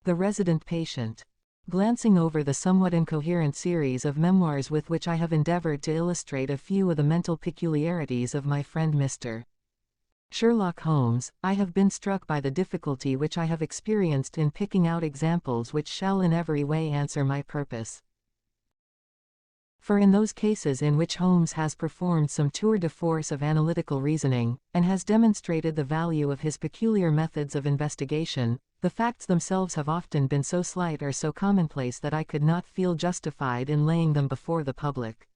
The resident patient. Glancing over the somewhat incoherent series of memoirs with which I have endeavored to illustrate a few of the mental peculiarities of my friend Mr. Sherlock Holmes, I have been struck by the difficulty which I have experienced in picking out examples which shall in every way answer my purpose. For in those cases in which Holmes has performed some tour de force of analytical reasoning, and has demonstrated the value of his peculiar methods of investigation, the facts themselves have often been so slight or so commonplace that I could not feel justified in laying them before the public.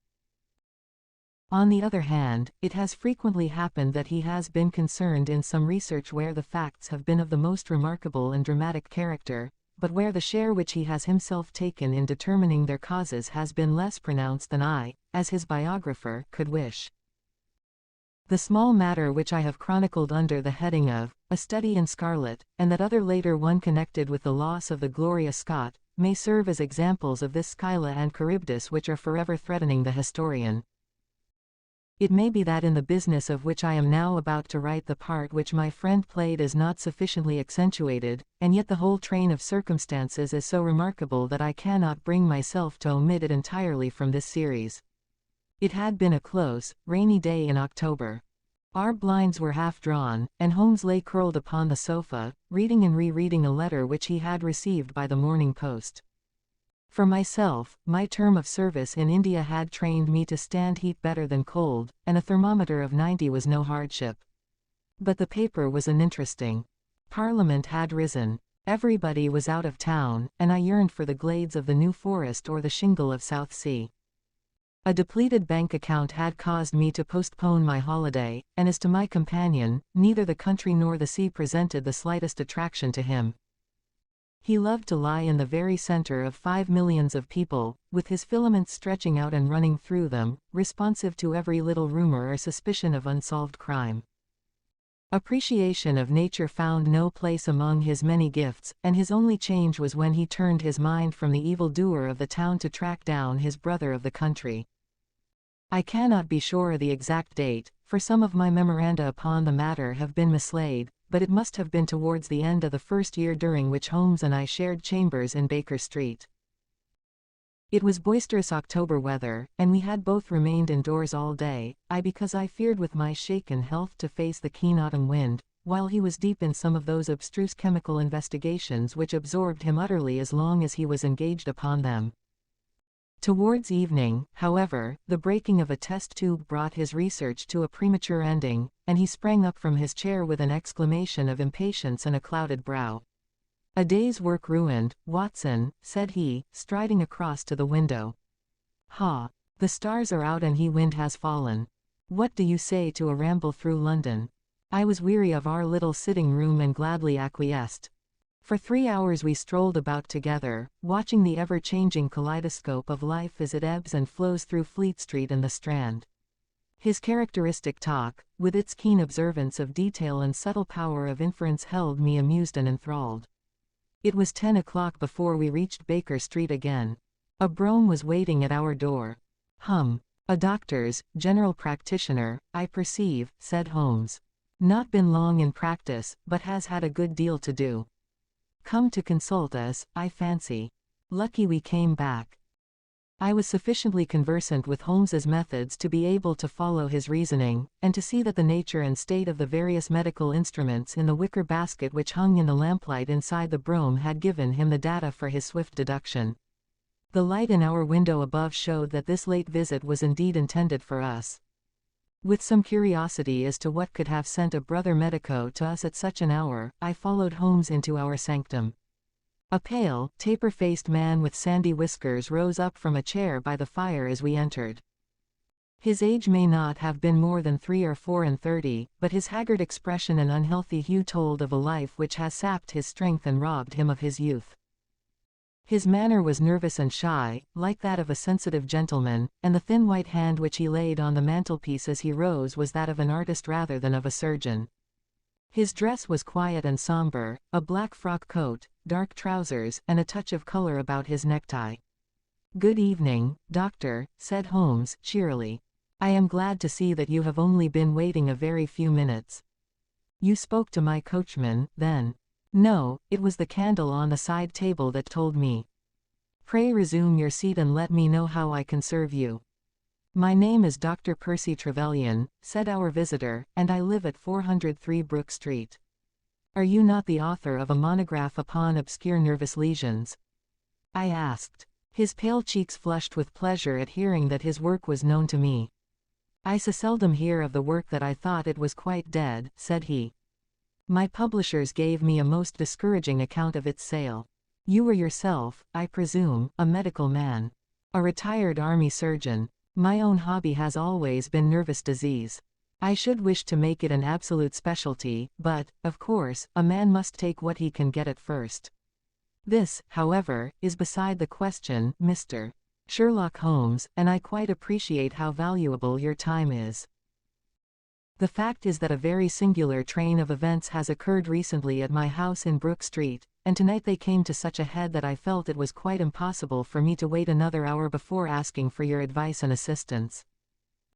On the other hand, it has frequently happened that he has been concerned in some research where the facts have been of the most remarkable and dramatic character, but where the share which he has himself taken in determining their causes has been less pronounced than I, as his biographer, could wish. The small matter which I have chronicled under the heading of A Study in Scarlet, and that other later one connected with the loss of the Gloria Scott, may serve as examples of this Scylla and Charybdis which are forever threatening the historian. It may be that in the business of which I am now about to write the part which my friend played is not sufficiently accentuated, and yet the whole train of circumstances is so remarkable that I cannot bring myself to omit it entirely from this series. It had been a close, rainy day in October. Our blinds were half drawn, and Holmes lay curled upon the sofa, reading and rereading a letter which he had received by the morning post. For myself, my term of service in India had trained me to stand heat better than cold, and a thermometer of 90 was no hardship. But the paper was uninteresting. Parliament had risen. Everybody was out of town, and I yearned for the glades of the New Forest or the shingle of Southsea. A depleted bank account had caused me to postpone my holiday, and as to my companion, neither the country nor the sea presented the slightest attraction to him. He loved to lie in the very center of 5 millions of people, with his filaments stretching out and running through them, responsive to every little rumor or suspicion of unsolved crime. Appreciation of nature found no place among his many gifts, and his only change was when he turned his mind from the evil-doer of the town to track down his brother of the country. I cannot be sure of the exact date, for some of my memoranda upon the matter have been mislaid, but it must have been towards the end of the first year during which Holmes and I shared chambers in Baker Street. It was boisterous October weather, and we had both remained indoors all day, I because I feared with my shaken health to face the keen autumn wind, while he was deep in some of those abstruse chemical investigations which absorbed him utterly as long as he was engaged upon them. Towards evening, however, the breaking of a test tube brought his research to a premature ending, and he sprang up from his chair with an exclamation of impatience and a clouded brow. "A day's work ruined, Watson," said he, striding across to the window. "Ha! The stars are out and the wind has fallen. What do you say to a ramble through London?" I was weary of our little sitting room and gladly acquiesced. For 3 hours we strolled about together, watching the ever-changing kaleidoscope of life as it ebbs and flows through Fleet Street and the Strand. His characteristic talk, with its keen observance of detail and subtle power of inference, held me amused and enthralled. It was 10 o'clock before we reached Baker Street again. A brougham was waiting at our door. A doctor's, general practitioner, I perceive," said Holmes. "Not been long in practice, but has had a good deal to do. Come to consult us, I fancy. Lucky we came back." I was sufficiently conversant with Holmes's methods to be able to follow his reasoning, and to see that the nature and state of the various medical instruments in the wicker basket which hung in the lamplight inside the brougham had given him the data for his swift deduction. The light in our window above showed that this late visit was indeed intended for us. With some curiosity as to what could have sent a brother medico to us at such an hour, I followed Holmes into our sanctum. A pale, taper-faced man with sandy whiskers rose up from a chair by the fire as we entered. His age may not have been more than 3 or 34, but his haggard expression and unhealthy hue told of a life which has sapped his strength and robbed him of his youth. His manner was nervous and shy, like that of a sensitive gentleman, and the thin white hand which he laid on the mantelpiece as he rose was that of an artist rather than of a surgeon. His dress was quiet and somber, a black frock coat, dark trousers, and a touch of color about his necktie. "Good evening, Doctor," said Holmes, cheerily. "I am glad to see that you have only been waiting a very few minutes. You spoke to my coachman, then?" No, it was the candle on the side table that told me. Pray resume your seat and let me know how I can serve you. My name is Dr. Percy Trevelyan, said our visitor, and I live at 403 Brook Street. Are you not the author of a monograph upon obscure nervous lesions? I asked. His pale cheeks flushed with pleasure at hearing that his work was known to me. I so seldom hear of the work that I thought it was quite dead, said he. My publishers gave me a most discouraging account of its sale. You were yourself, I presume, a medical man. A retired army surgeon. My own hobby has always been nervous disease. I should wish to make it an absolute specialty, but, of course, a man must take what he can get at first. This, however, is beside the question, Mr. Sherlock Holmes, and I quite appreciate how valuable your time is. The fact is that a very singular train of events has occurred recently at my house in Brook Street, and tonight they came to such a head that I felt it was quite impossible for me to wait another hour before asking for your advice and assistance.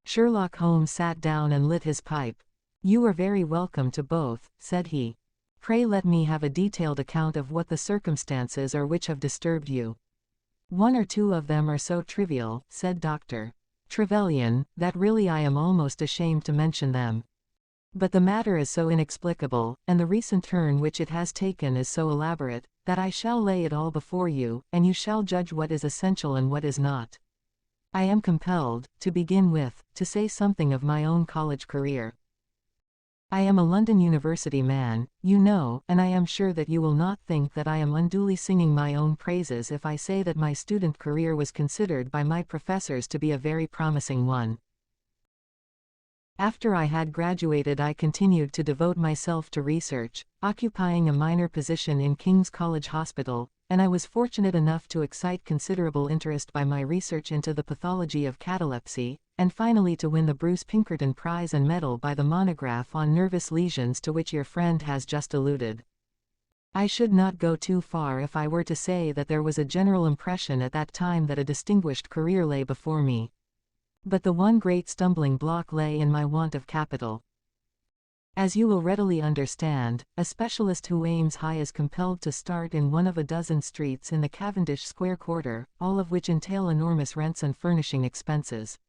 Sherlock Holmes sat down and lit his pipe. You are very welcome to both, said he. Pray let me have a detailed account of what the circumstances are which have disturbed you. One or two of them are so trivial, said Dr. Trevelyan, that really I am almost ashamed to mention them. But the matter is so inexplicable, and the recent turn which it has taken is so elaborate, that I shall lay it all before you, and you shall judge what is essential and what is not. I am compelled, to begin with, to say something of my own college career. I am a London University man, you know, and I am sure that you will not think that I am unduly singing my own praises if I say that my student career was considered by my professors to be a very promising one. After I had graduated, I continued to devote myself to research, occupying a minor position in King's College Hospital, and I was fortunate enough to excite considerable interest by my research into the pathology of catalepsy, and finally to win the Bruce Pinkerton Prize and Medal by the monograph on nervous lesions to which your friend has just alluded. I should not go too far if I were to say that there was a general impression at that time that a distinguished career lay before me. But the one great stumbling block lay in my want of capital. As you will readily understand, a specialist who aims high is compelled to start in one of a dozen streets in the Cavendish Square quarter, all of which entail enormous rents and furnishing expenses.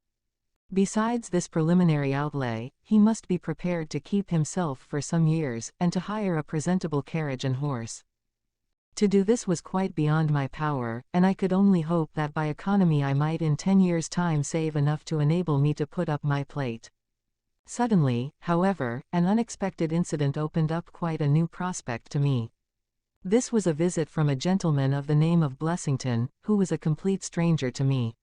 Besides this preliminary outlay, he must be prepared to keep himself for some years, and to hire a presentable carriage and horse. To do this was quite beyond my power, and I could only hope that by economy I might in 10 years' time save enough to enable me to put up my plate. Suddenly, however, an unexpected incident opened up quite a new prospect to me. This was a visit from a gentleman of the name of Blessington, who was a complete stranger to me.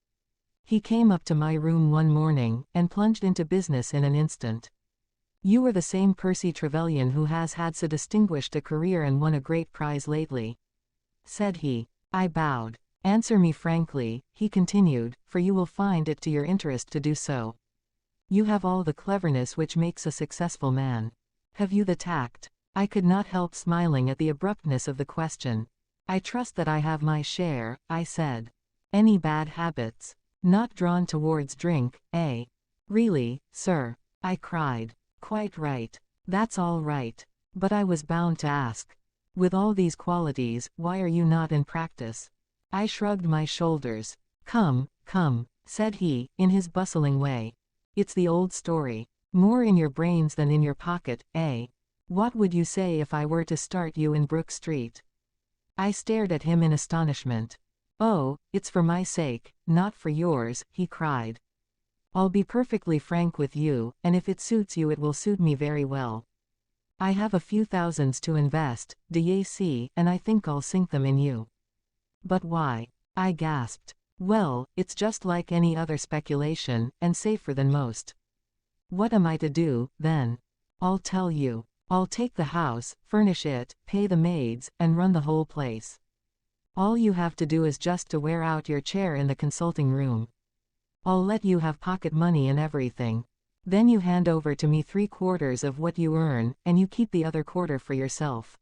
He came up to my room one morning, and plunged into business in an instant. You are the same Percy Trevelyan who has had so distinguished a career and won a great prize lately, said he. I bowed. Answer me frankly, he continued, for you will find it to your interest to do so. You have all the cleverness which makes a successful man. Have you the tact? I could not help smiling at the abruptness of the question. I trust that I have my share, I said. Any bad habits? Not drawn towards drink, eh? Really, sir? I cried. Quite right. That's all right. But I was bound to ask. With all these qualities, why are you not in practice? I shrugged my shoulders. Come, said he, in his bustling way. It's the old story. More in your brains than in your pocket, eh? What would you say if I were to start you in Brook Street? I stared at him in astonishment. Oh, it's for my sake, not for yours, he cried. I'll be perfectly frank with you, and if it suits you it will suit me very well. I have a few thousands to invest, d'ye see, and I think I'll sink them in you. But why? I gasped. Well, it's just like any other speculation, and safer than most. What am I to do, then? I'll tell you. I'll take the house, furnish it, pay the maids, and run the whole place. All you have to do is just to wear out your chair in the consulting room. I'll let you have pocket money and everything. Then you hand over to me 3/4 of what you earn, and you keep the other quarter for yourself.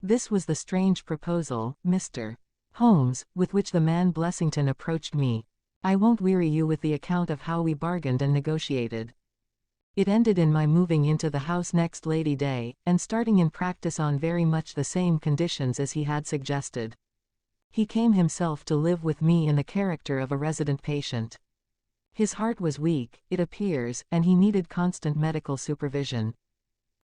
This was the strange proposal, Mr. Holmes, with which the man Blessington approached me. I won't weary you with the account of how we bargained and negotiated. It ended in my moving into the house next Lady Day, and starting in practice on very much the same conditions as he had suggested. He came himself to live with me in the character of a resident patient. His heart was weak, it appears, and he needed constant medical supervision.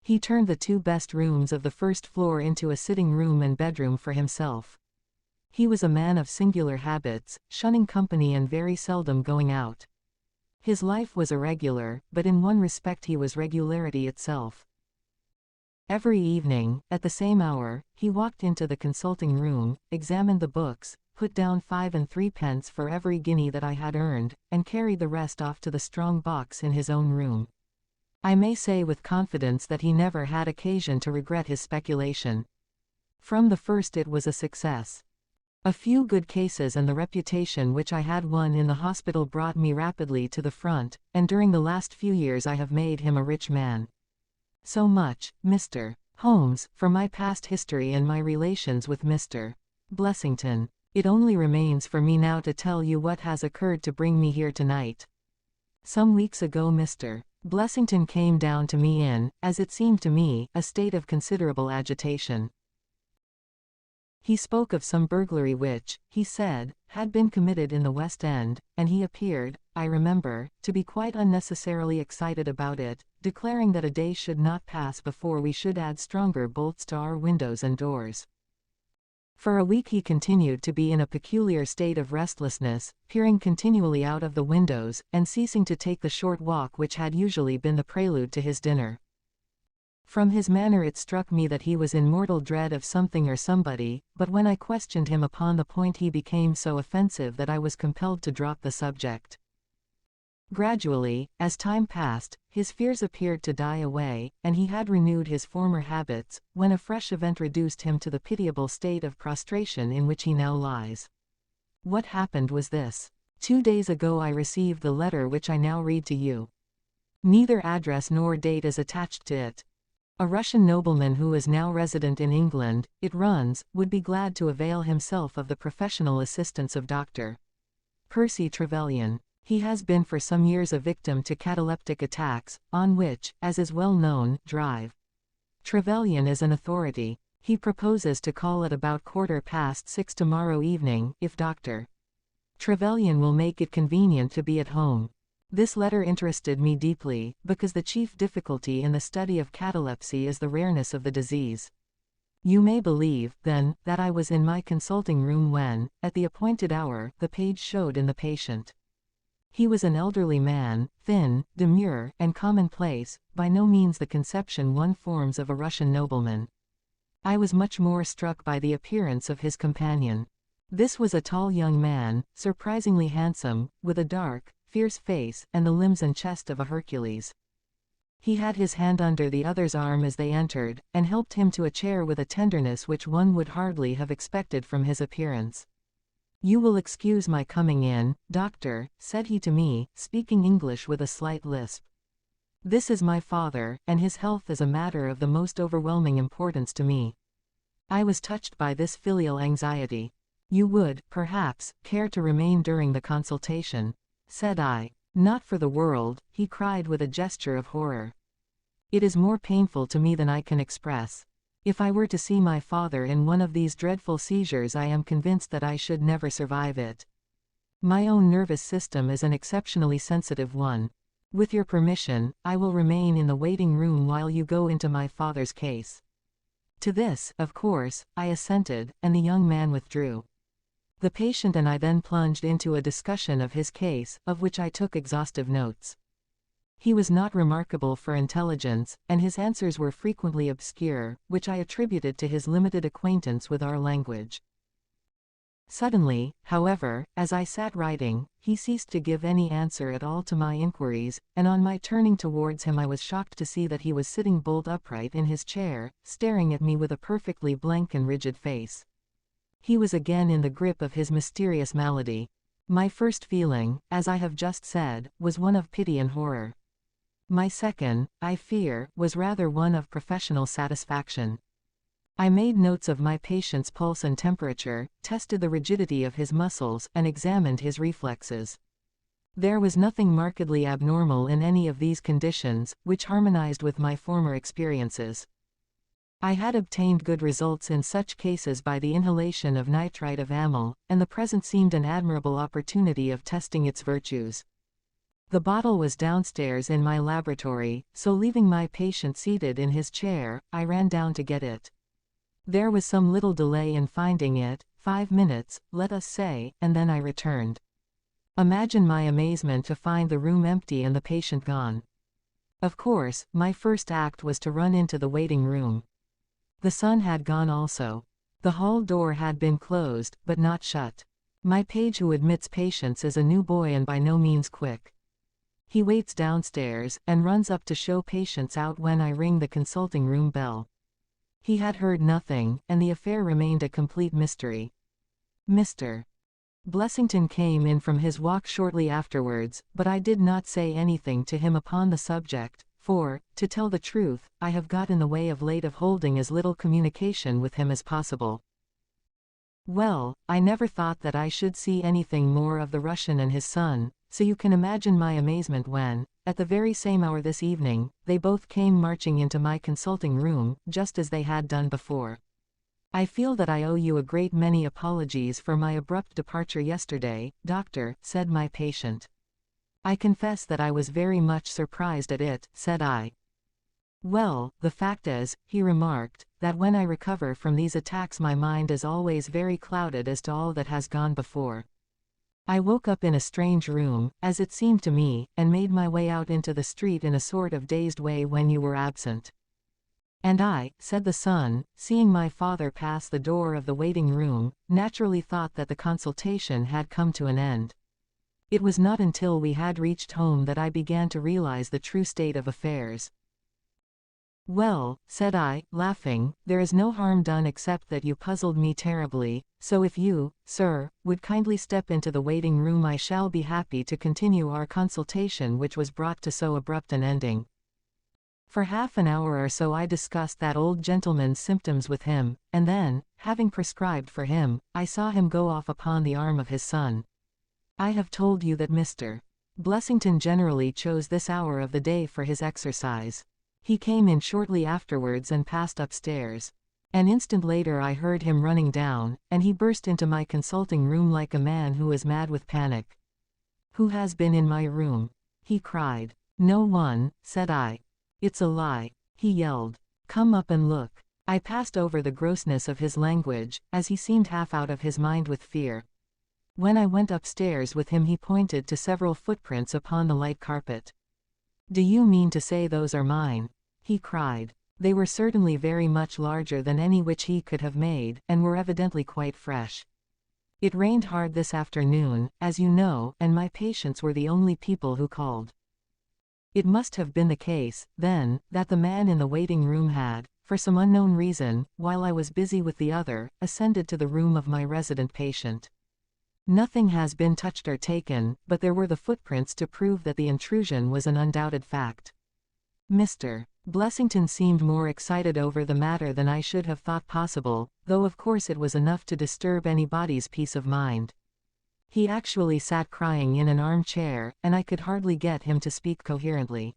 He turned the 2 best rooms of the first floor into a sitting room and bedroom for himself. He was a man of singular habits, shunning company and very seldom going out. His life was irregular, but in one respect he was regularity itself. Every evening, at the same hour, he walked into the consulting room, examined the books, put down 5 and 3 pence for every guinea that I had earned, and carried the rest off to the strong box in his own room. I may say with confidence that he never had occasion to regret his speculation. From the first it was a success. A few good cases and the reputation which I had won in the hospital brought me rapidly to the front, and during the last few years I have made him a rich man. So much, Mr. Holmes, for my past history and my relations with Mr. Blessington. It only remains for me now to tell you what has occurred to bring me here tonight. Some weeks ago Mr. Blessington came down to me in, as it seemed to me, a state of considerable agitation. He spoke of some burglary which, he said, had been committed in the West End, and he appeared, I remember, to be quite unnecessarily excited about it, declaring that a day should not pass before we should add stronger bolts to our windows and doors. For a week he continued to be in a peculiar state of restlessness, peering continually out of the windows, and ceasing to take the short walk which had usually been the prelude to his dinner. From his manner it struck me that he was in mortal dread of something or somebody, but when I questioned him upon the point he became so offensive that I was compelled to drop the subject. Gradually, as time passed, his fears appeared to die away, and he had renewed his former habits, when a fresh event reduced him to the pitiable state of prostration in which he now lies. What happened was this. 2 days ago I received the letter which I now read to you. Neither address nor date is attached to it. A Russian nobleman who is now resident in England, it runs, would be glad to avail himself of the professional assistance of Dr. Percy Trevelyan. He has been for some years a victim to cataleptic attacks, on which, as is well known, drive. Trevelyan is an authority. He proposes to call at about 6:15 tomorrow evening, if Dr. Trevelyan will make it convenient to be at home. This letter interested me deeply, because the chief difficulty in the study of catalepsy is the rareness of the disease. You may believe, then, that I was in my consulting room when, at the appointed hour, the page showed in the patient. He was an elderly man, thin, demure, and commonplace, by no means the conception one forms of a Russian nobleman. I was much more struck by the appearance of his companion. This was a tall young man, surprisingly handsome, with a dark, fierce face, and the limbs and chest of a Hercules. He had his hand under the other's arm as they entered, and helped him to a chair with a tenderness which one would hardly have expected from his appearance. "You will excuse my coming in, doctor," said he to me, speaking English with a slight lisp. "This is my father, and his health is a matter of the most overwhelming importance to me." I was touched by this filial anxiety. "You would, perhaps, care to remain during the consultation," said I. "Not for the world," he cried with a gesture of horror. "It is more painful to me than I can express. If I were to see my father in one of these dreadful seizures, I am convinced that I should never survive it. My own nervous system is an exceptionally sensitive one. With your permission, I will remain in the waiting room while you go into my father's case." To this, of course, I assented, and the young man withdrew. The patient and I then plunged into a discussion of his case, of which I took exhaustive notes. He was not remarkable for intelligence, and his answers were frequently obscure, which I attributed to his limited acquaintance with our language. Suddenly, however, as I sat writing, he ceased to give any answer at all to my inquiries, and on my turning towards him I was shocked to see that he was sitting bolt upright in his chair, staring at me with a perfectly blank and rigid face. He was again in the grip of his mysterious malady. My first feeling, as I have just said, was one of pity and horror. My second, I fear, was rather one of professional satisfaction. I made notes of my patient's pulse and temperature, tested the rigidity of his muscles, and examined his reflexes. There was nothing markedly abnormal in any of these conditions, which harmonized with my former experiences. I had obtained good results in such cases by the inhalation of nitrite of amyl, and the present seemed an admirable opportunity of testing its virtues. The bottle was downstairs in my laboratory, so leaving my patient seated in his chair, I ran down to get it. There was some little delay in finding it, 5 minutes, let us say, and then I returned. Imagine my amazement to find the room empty and the patient gone. Of course, my first act was to run into the waiting room. The son had gone also. The hall door had been closed, but not shut. My page who admits patients is a new boy and by no means quick. He waits downstairs, and runs up to show patients out when I ring the consulting room bell. He had heard nothing, and the affair remained a complete mystery. Mr. Blessington came in from his walk shortly afterwards, but I did not say anything to him upon the subject, for, to tell the truth, I have got in the way of late of holding as little communication with him as possible. Well, I never thought that I should see anything more of the Russian and his son, so you can imagine my amazement when, at the very same hour this evening, they both came marching into my consulting room, just as they had done before. I feel that I owe you a great many apologies for my abrupt departure yesterday, doctor, said my patient. I confess that I was very much surprised at it, said I. Well, the fact is, he remarked, that when I recover from these attacks my mind is always very clouded as to all that has gone before. I woke up in a strange room, as it seemed to me, and made my way out into the street in a sort of dazed way when you were absent. And I, said the son, seeing my father pass the door of the waiting room, naturally thought that the consultation had come to an end. It was not until we had reached home that I began to realize the true state of affairs. Well, said I, laughing, there is no harm done except that you puzzled me terribly, so if you, sir, would kindly step into the waiting room I shall be happy to continue our consultation which was brought to so abrupt an ending. For half an hour or so I discussed that old gentleman's symptoms with him, and then, having prescribed for him, I saw him go off upon the arm of his son. I have told you that Mr. Blessington generally chose this hour of the day for his exercise. He came in shortly afterwards and passed upstairs. An instant later I heard him running down, and he burst into my consulting room like a man who is mad with panic. "Who has been in my room?" he cried. "No one," said I. "It's a lie," he yelled. "Come up and look." I passed over the grossness of his language, as he seemed half out of his mind with fear. When I went upstairs with him he pointed to several footprints upon the light carpet. "Do you mean to say those are mine?" he cried. They were certainly very much larger than any which he could have made, and were evidently quite fresh. It rained hard this afternoon, as you know, and my patients were the only people who called. It must have been the case, then, that the man in the waiting room had, for some unknown reason, while I was busy with the other, ascended to the room of my resident patient. Nothing has been touched or taken, but there were the footprints to prove that the intrusion was an undoubted fact. Mr. Blessington seemed more excited over the matter than I should have thought possible, though of course it was enough to disturb anybody's peace of mind. He actually sat crying in an armchair, and I could hardly get him to speak coherently.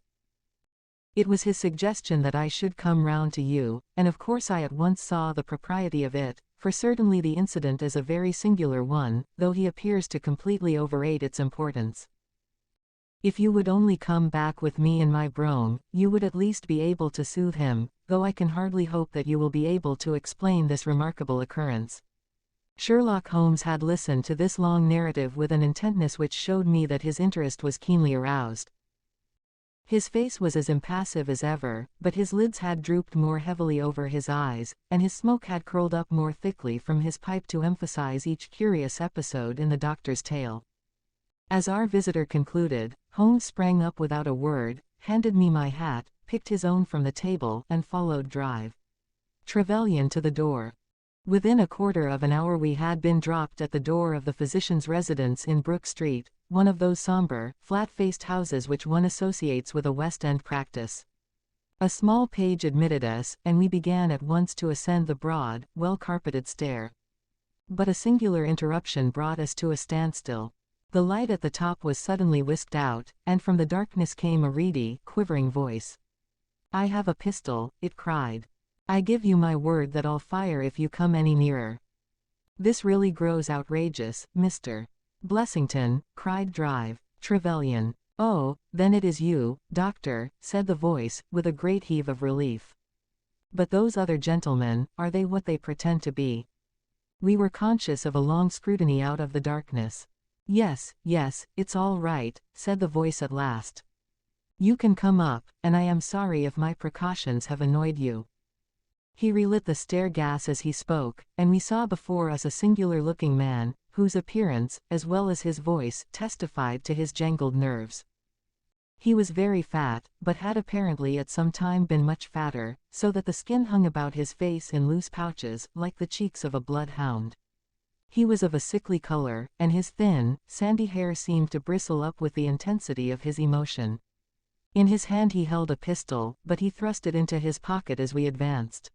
It was his suggestion that I should come round to you, and of course I at once saw the propriety of it, for certainly the incident is a very singular one, though he appears to completely overrate its importance. If you would only come back with me in my brougham, you would at least be able to soothe him, though I can hardly hope that you will be able to explain this remarkable occurrence. Sherlock Holmes had listened to this long narrative with an intentness which showed me that his interest was keenly aroused. His face was as impassive as ever, but his lids had drooped more heavily over his eyes, and his smoke had curled up more thickly from his pipe to emphasize each curious episode in the doctor's tale. As our visitor concluded, Holmes sprang up without a word, handed me my hat, picked his own from the table, and followed Drive Trevelyan to the door. Within a quarter of an hour we had been dropped at the door of the physician's residence in Brook Street, one of those somber, flat-faced houses which one associates with a West End practice. A small page admitted us, and we began at once to ascend the broad, well-carpeted stair. But a singular interruption brought us to a standstill. The light at the top was suddenly whisked out, and from the darkness came a reedy, quivering voice. "I have a pistol," it cried. "I give you my word that I'll fire if you come any nearer." "This really grows outrageous, Mr. Blessington," cried Trevelyan. "Oh, then it is you, Doctor," said the voice, with a great heave of relief. "But those other gentlemen, are they what they pretend to be?" We were conscious of a long scrutiny out of the darkness. Yes, it's all right," said the voice at last. "You can come up, and I am sorry if my precautions have annoyed you." He relit the stair gas as he spoke, and we saw before us a singular-looking man, whose appearance, as well as his voice, testified to his jangled nerves. He was very fat, but had apparently at some time been much fatter, so that the skin hung about his face in loose pouches, like the cheeks of a bloodhound. He was of a sickly color, and his thin, sandy hair seemed to bristle up with the intensity of his emotion. In his hand he held a pistol, but he thrust it into his pocket as we advanced.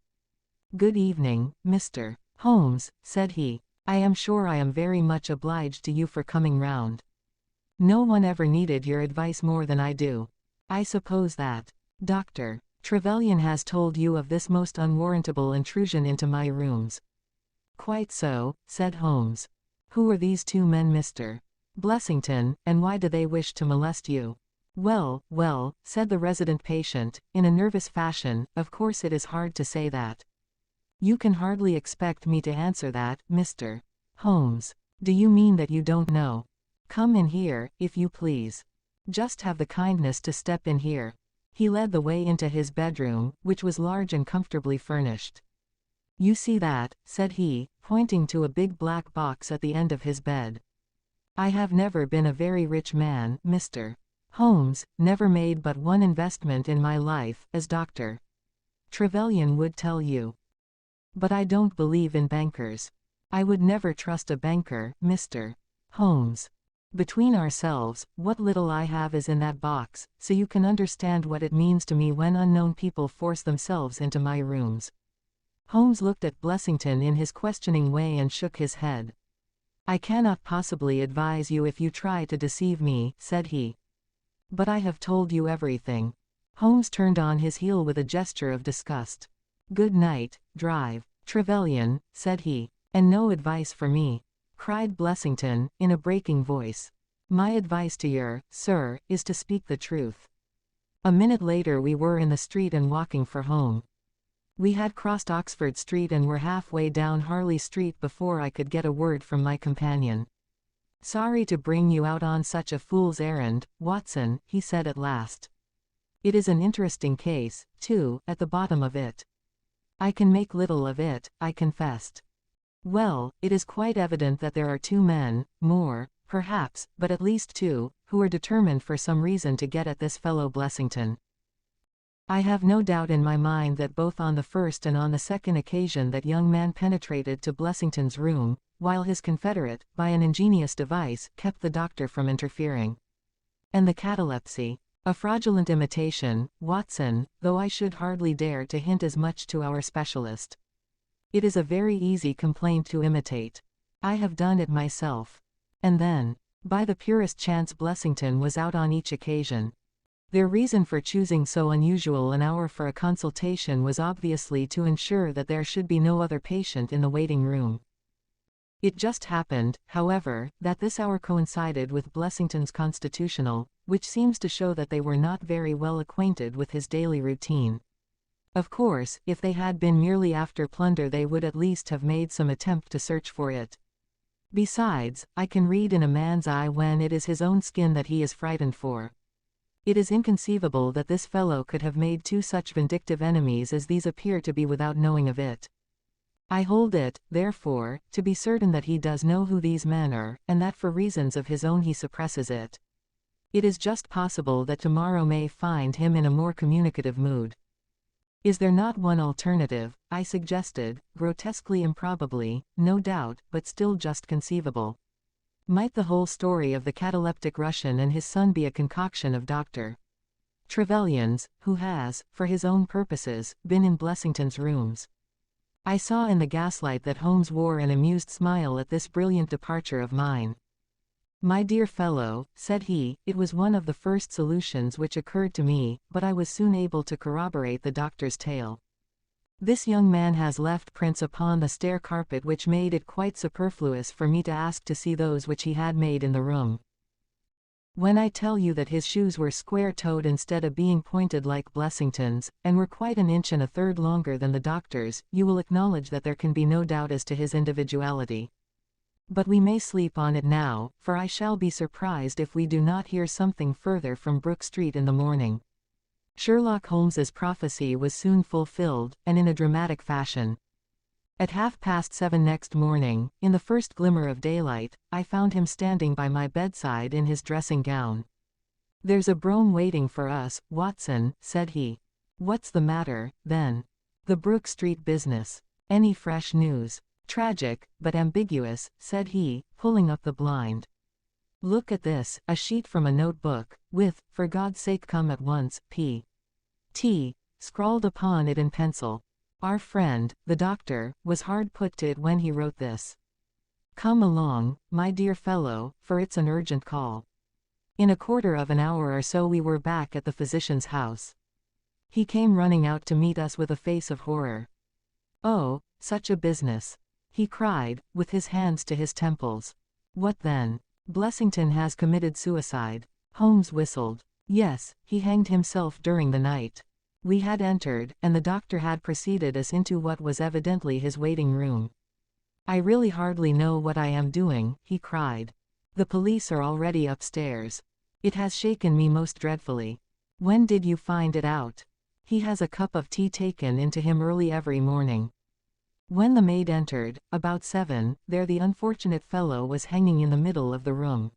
"Good evening, Mr. Holmes," said he. "I am sure I am very much obliged to you for coming round. No one ever needed your advice more than I do. I suppose that Dr. Trevelyan has told you of this most unwarrantable intrusion into my rooms." "Quite so," said Holmes. "Who are these two men, Mr. Blessington, and why do they wish to molest you?" Well, said the resident patient, in a nervous fashion, "of course it is hard to say that. You can hardly expect me to answer that, Mr. Holmes. Do you mean that you don't know? Come in here, if you please. Just have the kindness to step in here." He led the way into his bedroom, which was large and comfortably furnished. "You see that," said he, pointing to a big black box at the end of his bed. "I have never been a very rich man, Mr. Holmes, never made but one investment in my life, as Dr. Trevelyan would tell you. But I don't believe in bankers. I would never trust a banker, Mr. Holmes. Between ourselves, what little I have is in that box, so you can understand what it means to me when unknown people force themselves into my rooms." Holmes looked at Blessington in his questioning way and shook his head. "I cannot possibly advise you if you try to deceive me," said he. "But I have told you everything." Holmes turned on his heel with a gesture of disgust. "Good night, Trevelyan," said he. "And no advice for me," cried Blessington, in a breaking voice. "My advice to you, sir, is to speak the truth." A minute later we were in the street and walking for home. We had crossed Oxford Street and were halfway down Harley Street before I could get a word from my companion. "Sorry to bring you out on such a fool's errand, Watson," he said at last. "It is an interesting case, too, at the bottom of it." "I can make little of it," I confessed. "Well, it is quite evident that there are two men, more, perhaps, but at least two, who are determined for some reason to get at this fellow Blessington. I have no doubt in my mind that both on the first and on the second occasion that young man penetrated to Blessington's room, while his confederate, by an ingenious device, kept the doctor from interfering. And the catalepsy. A fraudulent imitation, Watson, though I should hardly dare to hint as much to our specialist. It is a very easy complaint to imitate. I have done it myself. And then, by the purest chance, Blessington was out on each occasion. Their reason for choosing so unusual an hour for a consultation was obviously to ensure that there should be no other patient in the waiting room. It just happened, however, that this hour coincided with Blessington's constitutional, which seems to show that they were not very well acquainted with his daily routine. Of course, if they had been merely after plunder they would at least have made some attempt to search for it. Besides, I can read in a man's eye when it is his own skin that he is frightened for. It is inconceivable that this fellow could have made two such vindictive enemies as these appear to be without knowing of it. I hold it, therefore, to be certain that he does know who these men are, and that for reasons of his own he suppresses it. It is just possible that tomorrow may find him in a more communicative mood. Is there not one alternative, I suggested, grotesquely improbably, no doubt, but still just conceivable? Might the whole story of the cataleptic Russian and his son be a concoction of Dr. Trevelyan's, who has, for his own purposes, been in Blessington's rooms? I saw in the gaslight that Holmes wore an amused smile at this brilliant departure of mine. My dear fellow, said he, it was one of the first solutions which occurred to me, but I was soon able to corroborate the doctor's tale. This young man has left prints upon the stair carpet which made it quite superfluous for me to ask to see those which he had made in the room. When I tell you that his shoes were square-toed instead of being pointed like Blessington's, and were quite an inch and a third longer than the doctor's, you will acknowledge that there can be no doubt as to his individuality. But we may sleep on it now, for I shall be surprised if we do not hear something further from Brook Street in the morning. Sherlock Holmes's prophecy was soon fulfilled, and in a dramatic fashion. At 7:30 next morning, in the first glimmer of daylight, I found him standing by my bedside in his dressing gown. "There's a brougham waiting for us, Watson," said he. "What's the matter, then?" "The Brook Street business. Any fresh news?" "Tragic, but ambiguous," said he, pulling up the blind. "Look at this, a sheet from a notebook, with, 'For God's sake come at once, P.T.' scrawled upon it in pencil. Our friend, the doctor, was hard put to it when he wrote this. Come along, my dear fellow, for it's an urgent call." In a quarter of an hour or so we were back at the physician's house. He came running out to meet us with a face of horror. "Oh, such a business!" he cried, with his hands to his temples. "What then?" "Blessington has committed suicide." Holmes whistled. "Yes, he hanged himself during the night." We had entered, and the doctor had preceded us into what was evidently his waiting room. "I really hardly know what I am doing," he cried. "The police are already upstairs. It has shaken me most dreadfully." "When did you find it out?" "He has a cup of tea taken into him early every morning." When the maid entered, about 7, there the unfortunate fellow was hanging in the middle of the room.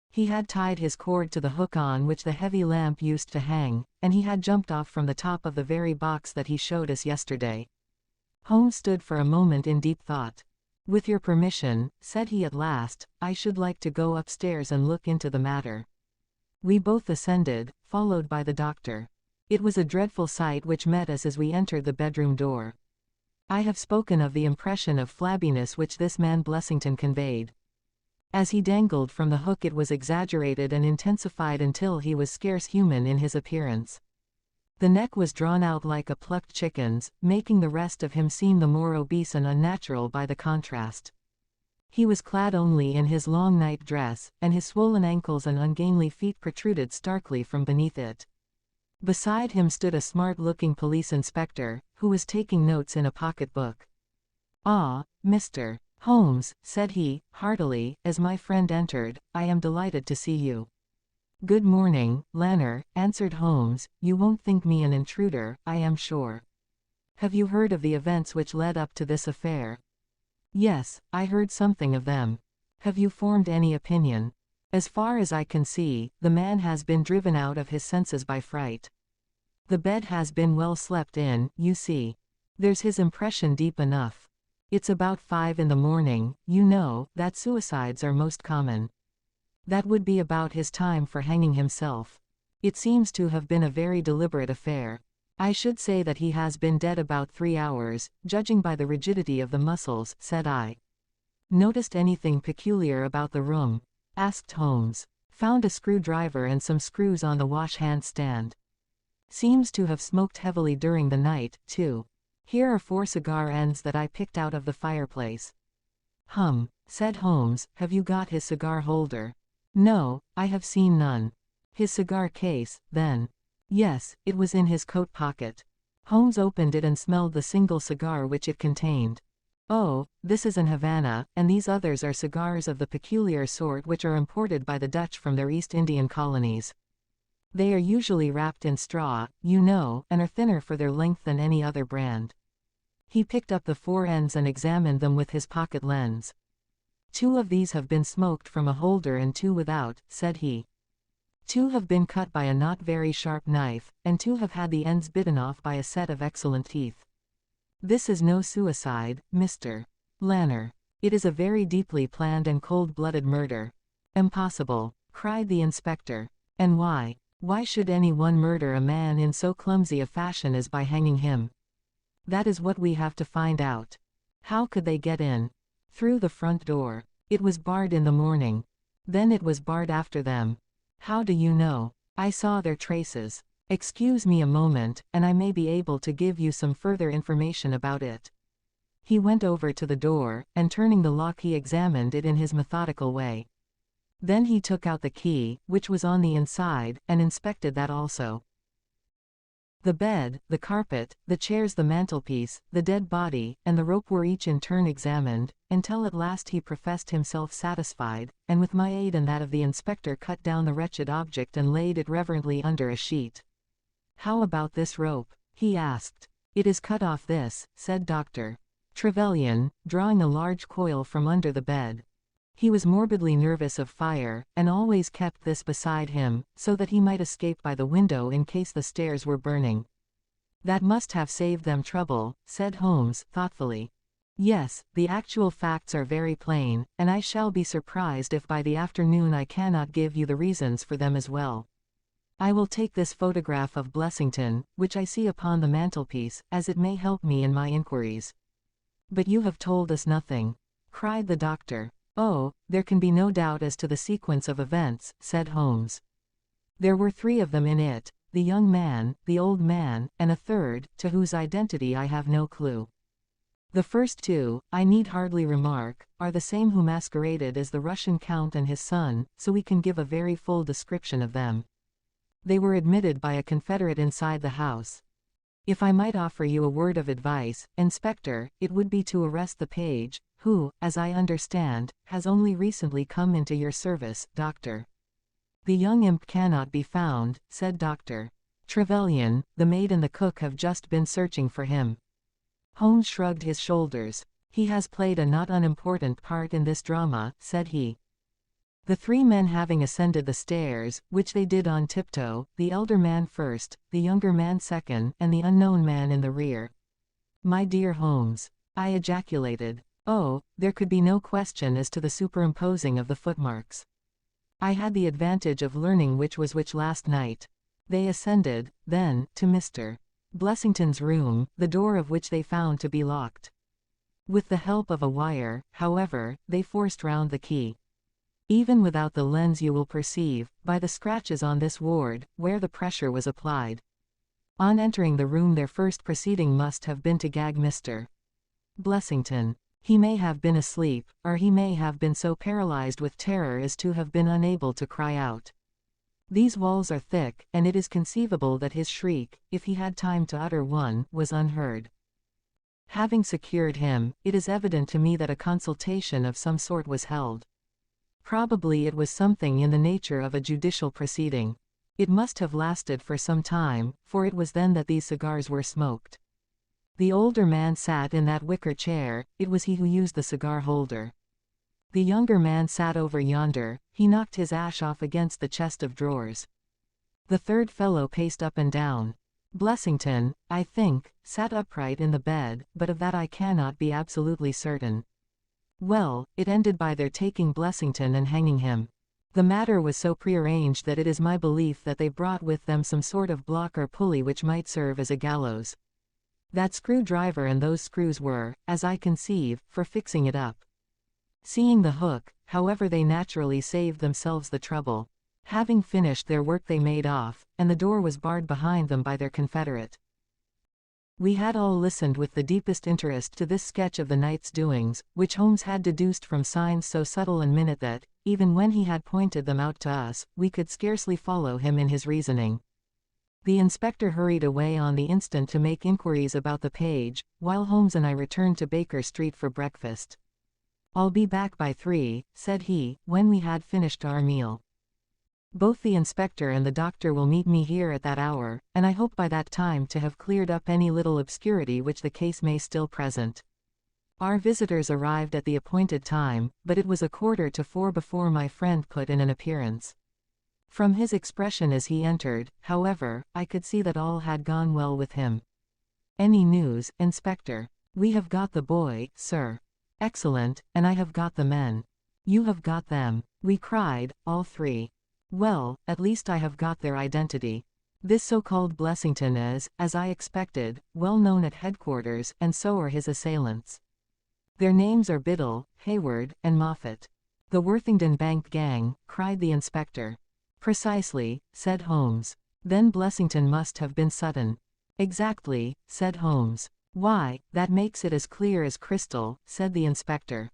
He had tied his cord to the hook on which the heavy lamp used to hang, and he had jumped off from the top of the very box that he showed us yesterday. Holmes stood for a moment in deep thought. "With your permission," said he at last, "I should like to go upstairs and look into the matter." We both ascended, followed by the doctor. It was a dreadful sight which met us as we entered the bedroom door. I have spoken of the impression of flabbiness which this man Blessington conveyed. As he dangled from the hook it was exaggerated and intensified until he was scarce human in his appearance. The neck was drawn out like a plucked chicken's, making the rest of him seem the more obese and unnatural by the contrast. He was clad only in his long night dress, and his swollen ankles and ungainly feet protruded starkly from beneath it. Beside him stood a smart-looking police inspector, who was taking notes in a pocket-book. "Ah, Mr. Holmes," said he, heartily, as my friend entered, "I am delighted to see you." "Good morning, Lanner," answered Holmes. "You won't think me an intruder, I am sure. Have you heard of the events which led up to this affair?" "Yes, I heard something of them." "Have you formed any opinion?" "As far as I can see, the man has been driven out of his senses by fright. The bed has been well slept in, you see. There's his impression deep enough. It's about 5 in the morning, you know, that suicides are most common. That would be about his time for hanging himself. It seems to have been a very deliberate affair. I should say that he has been dead about 3 hours, judging by the rigidity of the muscles," said I. "Noticed anything peculiar about the room?" asked Holmes. "Found a screwdriver and some screws on the wash-hand stand. Seems to have smoked heavily during the night, too. Here are 4 cigar ends that I picked out of the fireplace." Said Holmes, "have you got his cigar holder?" "No, I have seen none." "His cigar case, then?" "Yes, it was in his coat pocket." Holmes opened it and smelled the single cigar which it contained. "Oh, this is an Havana, and these others are cigars of the peculiar sort which are imported by the Dutch from their East Indian colonies. They are usually wrapped in straw, you know, and are thinner for their length than any other brand." He picked up the 4 ends and examined them with his pocket lens. "2 of these have been smoked from a holder and 2 without," said he. 2 have been cut by a not very sharp knife, and 2 have had the ends bitten off by a set of excellent teeth. This is no suicide, Mr. Lanner. It is a very deeply planned and cold-blooded murder." "Impossible," cried the inspector. "And why? Why should anyone murder a man in so clumsy a fashion as by hanging him?" "That is what we have to find out." "How could they get in?" "Through the front door. It was barred in the morning." Then it was barred after them. How do you know? I saw their traces. Excuse me a moment, and I may be able to give you some further information about it. He went over to the door, and turning the lock he examined it in his methodical way. Then he took out the key, which was on the inside, and inspected that also. The bed, the carpet, the chairs, the mantelpiece, the dead body, and the rope were each in turn examined, until at last he professed himself satisfied, and with my aid and that of the inspector cut down the wretched object and laid it reverently under a sheet. "How about this rope?" he asked. "It is cut off this," said Dr. Trevelyan, drawing a large coil from under the bed. He was morbidly nervous of fire, and always kept this beside him, so that he might escape by the window in case the stairs were burning. "That must have saved them trouble," said Holmes, thoughtfully. "Yes, the actual facts are very plain, and I shall be surprised if by the afternoon I cannot give you the reasons for them as well. I will take this photograph of Blessington, which I see upon the mantelpiece, as it may help me in my inquiries." "But you have told us nothing," cried the doctor. "Oh, there can be no doubt as to the sequence of events," said Holmes. "There were 3 of them in it, the young man, the old man, and a third, to whose identity I have no clue. The first 2, I need hardly remark, are the same who masqueraded as the Russian count and his son, so we can give a very full description of them. They were admitted by a confederate inside the house. If I might offer you a word of advice, Inspector, it would be to arrest the page, who, as I understand, has only recently come into your service, Doctor." "The young imp cannot be found," said Dr. Trevelyan. "The maid and the cook have just been searching for him." Holmes shrugged his shoulders. "He has played a not unimportant part in this drama," said he. The 3 men having ascended the stairs, which they did on tiptoe, the elder man first, the younger man second, and the unknown man in the rear. "My dear Holmes," I ejaculated. "Oh, there could be no question as to the superimposing of the footmarks. I had the advantage of learning which was which last night." They ascended, then, to Mr. Blessington's room, the door of which they found to be locked. With the help of a wire, however, they forced round the key. Even without the lens you will perceive, by the scratches on this ward, where the pressure was applied. On entering the room their first proceeding must have been to gag Mr. Blessington. He may have been asleep, or he may have been so paralyzed with terror as to have been unable to cry out. These walls are thick, and it is conceivable that his shriek, if he had time to utter one, was unheard. Having secured him, it is evident to me that a consultation of some sort was held. Probably it was something in the nature of a judicial proceeding. It must have lasted for some time, for it was then that these cigars were smoked. The older man sat in that wicker chair, it was he who used the cigar holder. The younger man sat over yonder, he knocked his ash off against the chest of drawers. The third fellow paced up and down. Blessington, I think, sat upright in the bed, but of that I cannot be absolutely certain. Well, it ended by their taking Blessington and hanging him. The matter was so prearranged that it is my belief that they brought with them some sort of block or pulley which might serve as a gallows. That screwdriver and those screws were, as I conceive, for fixing it up. Seeing the hook, however, they naturally saved themselves the trouble. Having finished their work they made off, and the door was barred behind them by their confederate. We had all listened with the deepest interest to this sketch of the night's doings, which Holmes had deduced from signs so subtle and minute that, even when he had pointed them out to us, we could scarcely follow him in his reasoning. The inspector hurried away on the instant to make inquiries about the page, while Holmes and I returned to Baker Street for breakfast. "I'll be back by 3, said he, when we had finished our meal. "Both the inspector and the doctor will meet me here at that hour, and I hope by that time to have cleared up any little obscurity which the case may still present." Our visitors arrived at the appointed time, but it was 3:15 before my friend put in an appearance. From his expression as he entered, however, I could see that all had gone well with him. "Any news, Inspector?" "We have got the boy, sir." "Excellent, and I have got the men." "You have got them," we cried, all 3. "Well, at least I have got their identity. This so-called Blessington is, as I expected, well known at headquarters, and so are his assailants. Their names are Biddle, Hayward, and Moffat. "The Worthington Bank gang," cried the inspector. "Precisely," said Holmes. "Then Blessington must have been Sutton." "Exactly," said Holmes. "Why, that makes it as clear as crystal," said the inspector.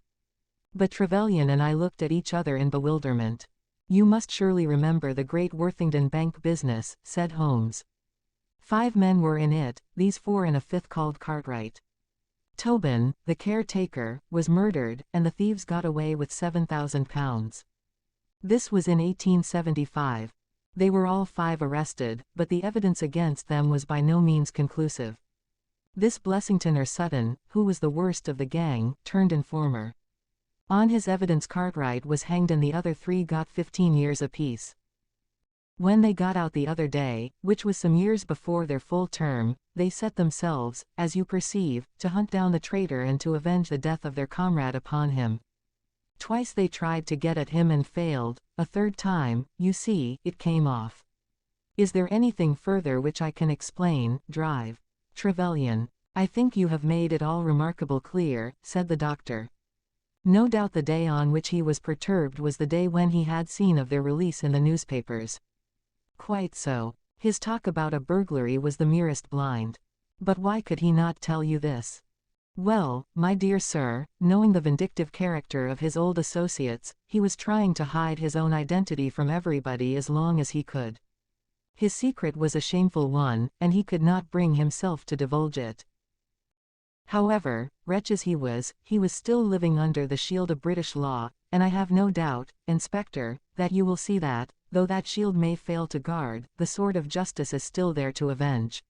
But Trevelyan and I looked at each other in bewilderment. "You must surely remember the great Worthington Bank business," said Holmes. 5 men were in it, these 4 and a 5th called Cartwright. Tobin, the caretaker, was murdered, and the thieves got away with £7,000. This was in 1875. They were all 5 arrested, but the evidence against them was by no means conclusive. This Blessington or Sutton, who was the worst of the gang, turned informer. On his evidence Cartwright was hanged and the other 3 got 15 years apiece. When they got out the other day, which was some years before their full term, they set themselves, as you perceive, to hunt down the traitor and to avenge the death of their comrade upon him. Twice they tried to get at him and failed, a 3rd time, you see, it came off. Is there anything further which I can explain, Drive?" Trevelyan: "I think you have made it all remarkable clear," said the doctor. No doubt the day on which he was perturbed was the day when he had seen of their release in the newspapers. Quite so. His talk about a burglary was the merest blind. But why could he not tell you this? Well, my dear sir, knowing the vindictive character of his old associates, he was trying to hide his own identity from everybody as long as he could. His secret was a shameful one, and he could not bring himself to divulge it. However, wretch as he was still living under the shield of British law, and I have no doubt, Inspector, that you will see that, though that shield may fail to guard, the sword of justice is still there to avenge.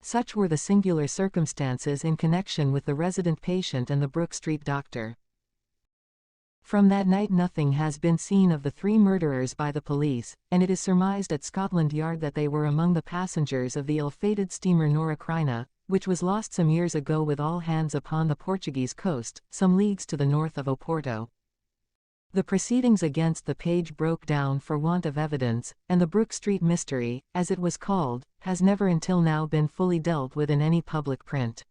Such were the singular circumstances in connection with the resident patient and the Brook Street doctor. From that night nothing has been seen of the 3 murderers by the police, and it is surmised at Scotland Yard that they were among the passengers of the ill-fated steamer Norah Creina, which was lost some years ago with all hands upon the Portuguese coast, some leagues to the north of Oporto. The proceedings against the page broke down for want of evidence, and the Brook Street mystery, as it was called, has never until now been fully dealt with in any public print.